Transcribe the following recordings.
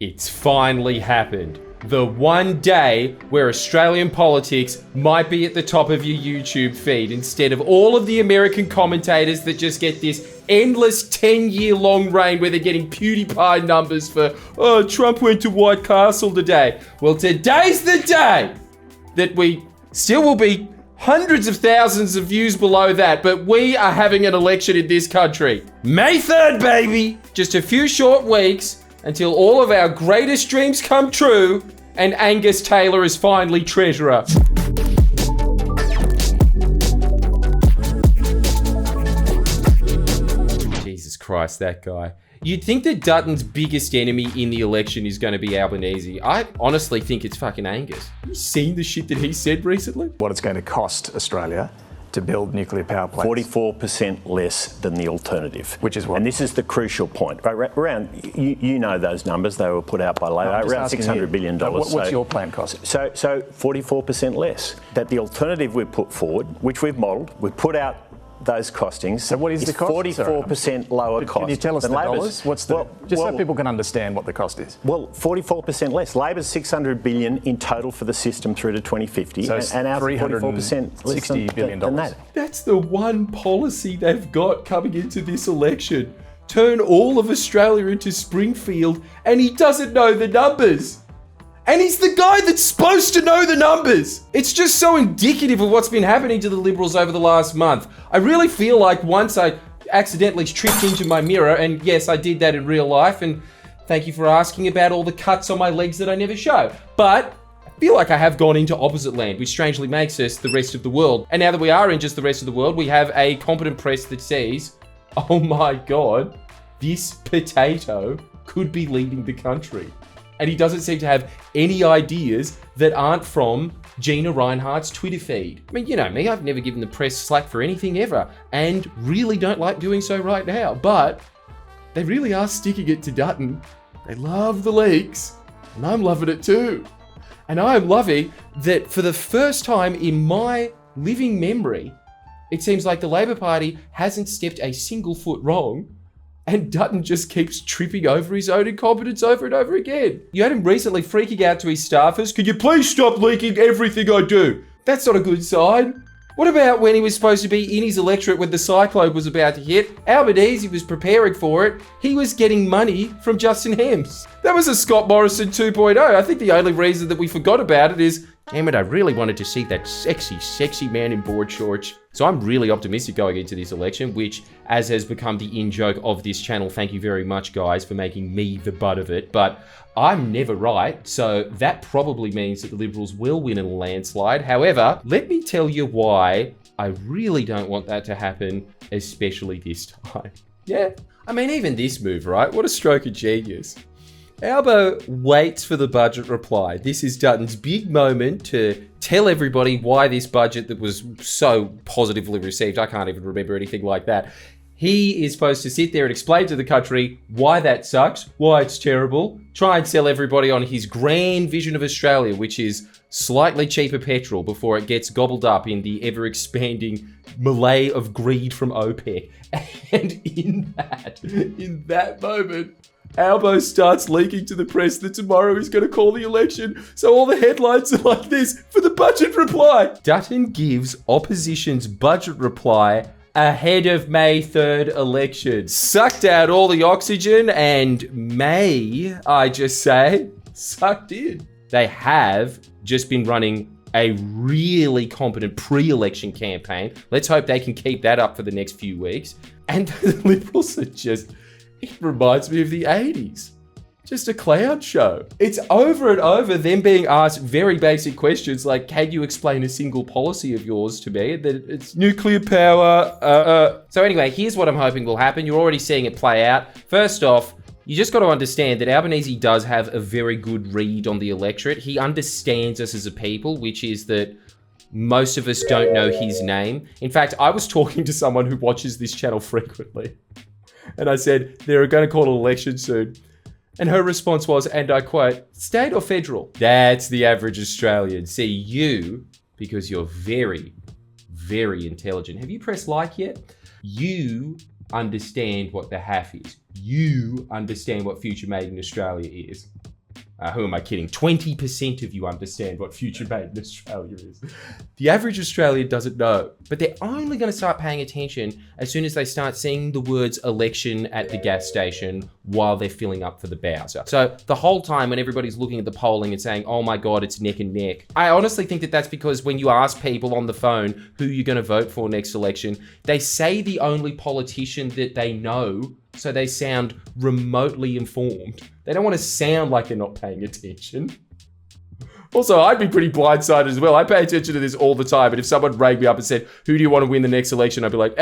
It's finally happened. The one day where Australian politics might be at the top of your YouTube feed instead of all of the American commentators that just get this endless 10-year-long reign where they're getting PewDiePie numbers for, oh, Trump went to White Castle today. Well, today's the day that we still will be hundreds of thousands of views below that, but we are having an election in this country. May 3rd, baby! Just a few short weeks until all of our greatest dreams come true and Angus Taylor is finally treasurer. Jesus Christ, that guy. You'd think that Dutton's biggest enemy in the election is going to be Albanese. I honestly think it's fucking Angus. Have you seen the shit that he said recently? What it's going to cost Australia to build nuclear power plants. 44% less than the alternative. Which is what? And this is the crucial point. Around, you know those numbers, they were put out by Labor, around $600 billion. What's your plant cost? So 44% less. That the alternative we've put forward, which we've modelled, we've put out those costings. So what is the cost? 44% lower cost. Can you tell us the dollars? What's the, so people can understand what the cost is. Well, 44% less. Labor's $600 billion in total for the system through to 2050, so and our 44% less $60 billion. than that. That's the one policy they've got coming into this election. Turn all of Australia into Springfield, and he doesn't know the numbers. And he's the guy that's supposed to know the numbers. It's just so indicative of what's been happening to the Liberals over the last month. I really feel like once I accidentally tripped into my mirror, and yes, I did that in real life, and thank you for asking about all the cuts on my legs that I never show. But I feel like I have gone into opposite land, which strangely makes us the rest of the world. And now that we are in just the rest of the world, we have a competent press that says, oh my God, this potato could be leading the country. And he doesn't seem to have any ideas that aren't from Gina Rinehart's Twitter feed. I mean, you know me, I've never given the press slack for anything ever, and really don't like doing so right now, but they really are sticking it to Dutton. They love the leaks, and I'm loving it too. And I'm loving that for the first time in my living memory, it seems like the Labor Party hasn't stepped a single foot wrong, and Dutton just keeps tripping over his own incompetence over and over again. You had him recently freaking out to his staffers, "Could you please stop leaking everything I do?" That's not a good sign. What about when he was supposed to be in his electorate when the cyclone was about to hit? Albanese was preparing for it. He was getting money from Justin Hems. That was a Scott Morrison 2.0. I think the only reason that we forgot about it is, damn it, I really wanted to see that sexy man in board shorts. So I'm really optimistic going into this election, which, as has become the in-joke of this channel, thank you very much, guys, for making me the butt of it. But I'm never right, so that probably means that the Liberals will win in a landslide. However, let me tell you why I really don't want that to happen, especially this time. Yeah, I mean, even this move, right? What a stroke of genius. Albo waits for the budget reply. This is Dutton's big moment to tell everybody why this budget that was so positively received, I can't even remember anything like that. He is supposed to sit there and explain to the country why that sucks, why it's terrible, try and sell everybody on his grand vision of Australia, which is slightly cheaper petrol before it gets gobbled up in the ever-expanding melee of greed from OPEC. And in that moment, Albo starts leaking to the press that tomorrow he's going to call the election, so all the headlines are like this for the budget reply. Dutton gives opposition's budget reply ahead of May 3rd election. Sucked out all the oxygen and may I just say, sucked in. They have just been running a really competent pre-election campaign. Let's hope they can keep that up for the next few weeks. And the Liberals are just... it reminds me of the 80s. Just a clown show. It's over and over them being asked very basic questions like, can you explain a single policy of yours to me? That it's nuclear power. So anyway, here's what I'm hoping will happen. You're already seeing it play out. First off, you just got to understand that Albanese does have a very good read on the electorate. He understands us as a people, which is that most of us don't know his name. In fact, I was talking to someone who watches this channel frequently. And I said, they're going to call an election soon. And her response was, and I quote, state or federal? That's the average Australian. See, you, because you're very, very intelligent. Have you pressed like yet? You understand what the HAF is. You understand what Future Made in Australia is. Who am I kidding? 20% of you understand what future made in Australia is. The average Australian doesn't know, but they're only going to start paying attention as soon as they start seeing the words election at the gas station while they're filling up for the Bowser. So the whole time when everybody's looking at the polling and saying, oh my God, it's neck and neck, I honestly think that that's because when you ask people on the phone who you're going to vote for next election, they say the only politician that they know, so they sound remotely informed. They don't want to sound like they're not paying attention. Also, I'd be pretty blindsided as well. I pay attention to this all the time, and if someone rang me up and said, who do you want to win the next election? I'd be like,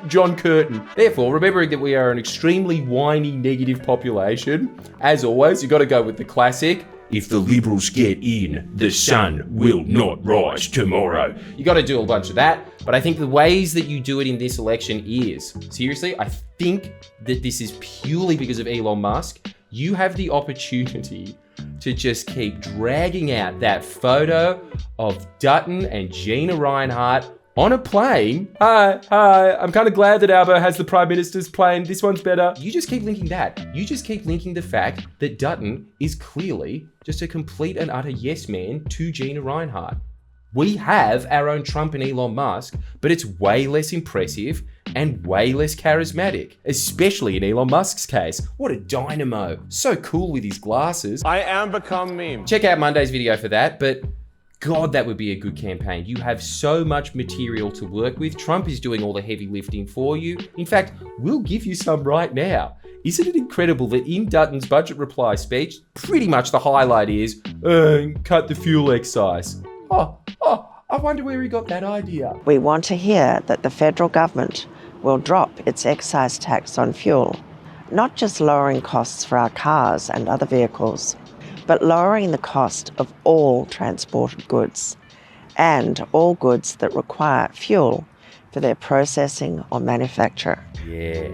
John Curtin. Therefore, remembering that we are an extremely whiny, negative population, as always, you got to go with the classic. If the Liberals get in, the sun will not rise tomorrow. You got to do a bunch of that, but I think the ways that you do it in this election is, seriously, I think that this is purely because of Elon Musk. You have the opportunity to just keep dragging out that photo of Dutton and Gina Reinhardt on a plane. Hi, I'm kind of glad that Albo has the Prime Minister's plane. This one's better. You just keep linking that. You just keep linking the fact that Dutton is clearly just a complete and utter yes man to Gina Reinhardt. We have our own Trump and Elon Musk, but it's way less impressive and way less charismatic, especially in Elon Musk's case. What a dynamo. So cool with his glasses. I am become meme. Check out Monday's video for that, but God, that would be a good campaign. You have so much material to work with. Trump is doing all the heavy lifting for you. In fact, we'll give you some right now. Isn't it incredible that in Dutton's budget reply speech, pretty much the highlight is, cut the fuel excise. I wonder where he got that idea. We want to hear that the federal government will drop its excise tax on fuel, not just lowering costs for our cars and other vehicles, but lowering the cost of all transported goods and all goods that require fuel for their processing or manufacture. Yeah.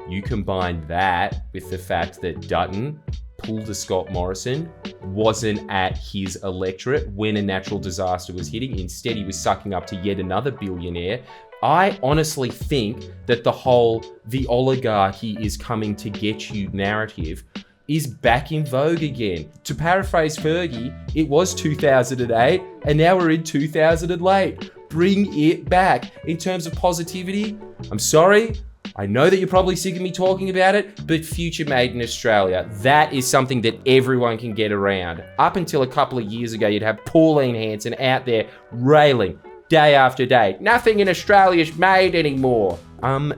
You combine that with the fact that Dutton pulled a Scott Morrison, wasn't at his electorate when a natural disaster was hitting. Instead, he was sucking up to yet another billionaire. I honestly think that the oligarchy is coming to get you narrative is back in vogue again. To paraphrase Fergie, it was 2008 and now we're in 2008. Bring it back. In terms of positivity, I'm sorry, I know that you're probably sick of me talking about it, but future made in Australia, that is something that everyone can get around. Up until a couple of years ago, you'd have Pauline Hanson out there railing day after day. Nothing in Australia's made anymore.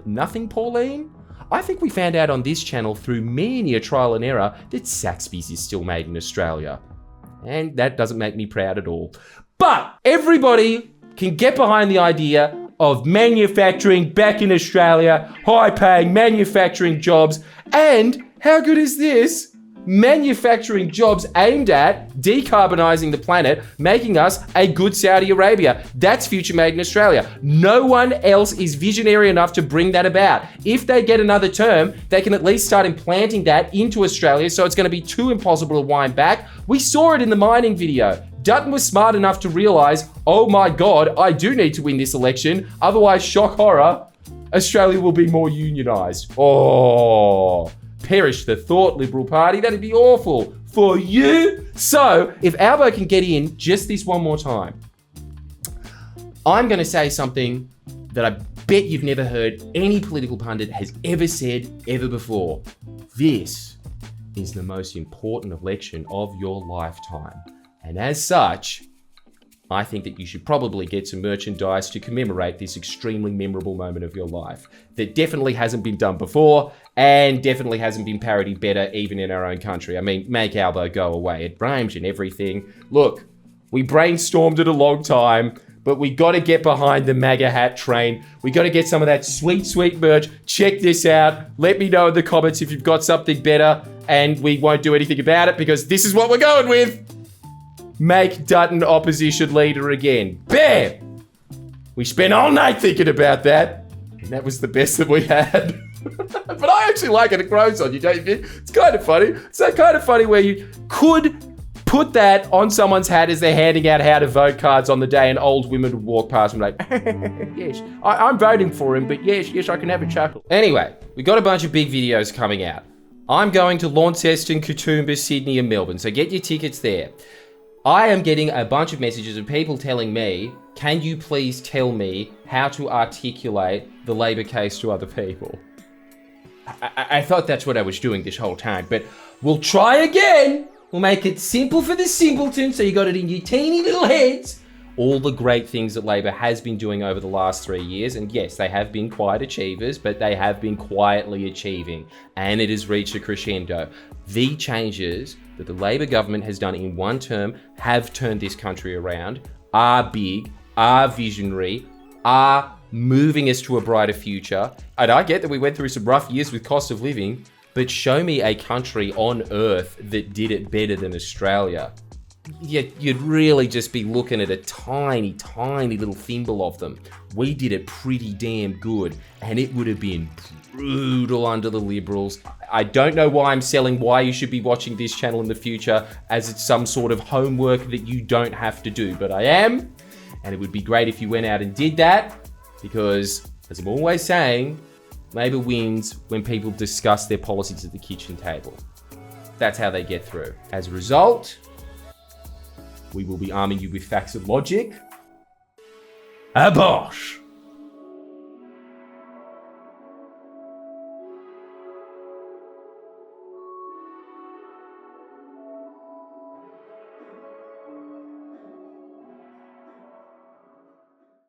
Nothing, Pauline? I think we found out on this channel through many a trial and error that Saxby's is still made in Australia. And that doesn't make me proud at all. But everybody can get behind the idea of manufacturing back in Australia, high-paying manufacturing jobs, and how good is this? Manufacturing jobs aimed at decarbonising the planet, making us a good Saudi Arabia. That's future made in Australia. No one else is visionary enough to bring that about. If they get another term, they can at least start implanting that into Australia, so it's going to be too impossible to wind back. We saw it in the mining video. Dutton was smart enough to realise, oh my God, I do need to win this election. Otherwise, shock horror, Australia will be more unionised. Oh, perish the thought, Liberal Party. That'd be awful for you. So, if Albo can get in just this one more time, I'm going to say something that I bet you've never heard any political pundit has ever said ever before. This is the most important election of your lifetime. And as such, I think that you should probably get some merchandise to commemorate this extremely memorable moment of your life that definitely hasn't been done before and definitely hasn't been parodied better even in our own country. I mean, make Albo go away. It rhymes and everything. Look, we brainstormed it a long time, but we got to get behind the MAGA hat train. We got to get some of that sweet, sweet merch. Check this out. Let me know in the comments if you've got something better, and we won't do anything about it because this is what we're going with. Make Dutton opposition leader again. Bam! We spent all night thinking about that, and that was the best that we had. But I actually like it. It grows on you, don't you think? It's kind of funny. It's that kind of funny where you could put that on someone's hat as they're handing out how to vote cards on the day, and old women would walk past and be like, yes, I'm voting for him, but yes, I can have a chuckle. Anyway, we got a bunch of big videos coming out. I'm going to Launceston, Katoomba, Sydney and Melbourne, so get your tickets there. I am getting a bunch of messages of people telling me, can you please tell me how to articulate the Labor case to other people? I thought that's what I was doing this whole time, but we'll try again. We'll make it simple for the simpleton, so you got it in your teeny little heads. All the great things that Labor has been doing over the last 3 years, and yes, they have been quiet achievers, but they have been quietly achieving, and it has reached a crescendo. The changes that the Labor government has done in one term have turned this country around, are big, are visionary, are moving us to a brighter future. And I get that we went through some rough years with cost of living, but show me a country on earth that did it better than Australia. You'd really just be looking at a tiny, tiny little thimble of them. We did it pretty damn good, and it would have been brutal under the Liberals. I don't know why I'm selling why you should be watching this channel in the future as it's some sort of homework that you don't have to do, but I am, and it would be great if you went out and did that, because, as I'm always saying, Labor wins when people discuss their policies at the kitchen table. That's how they get through. As a result, we will be arming you with facts and logic. Abosh!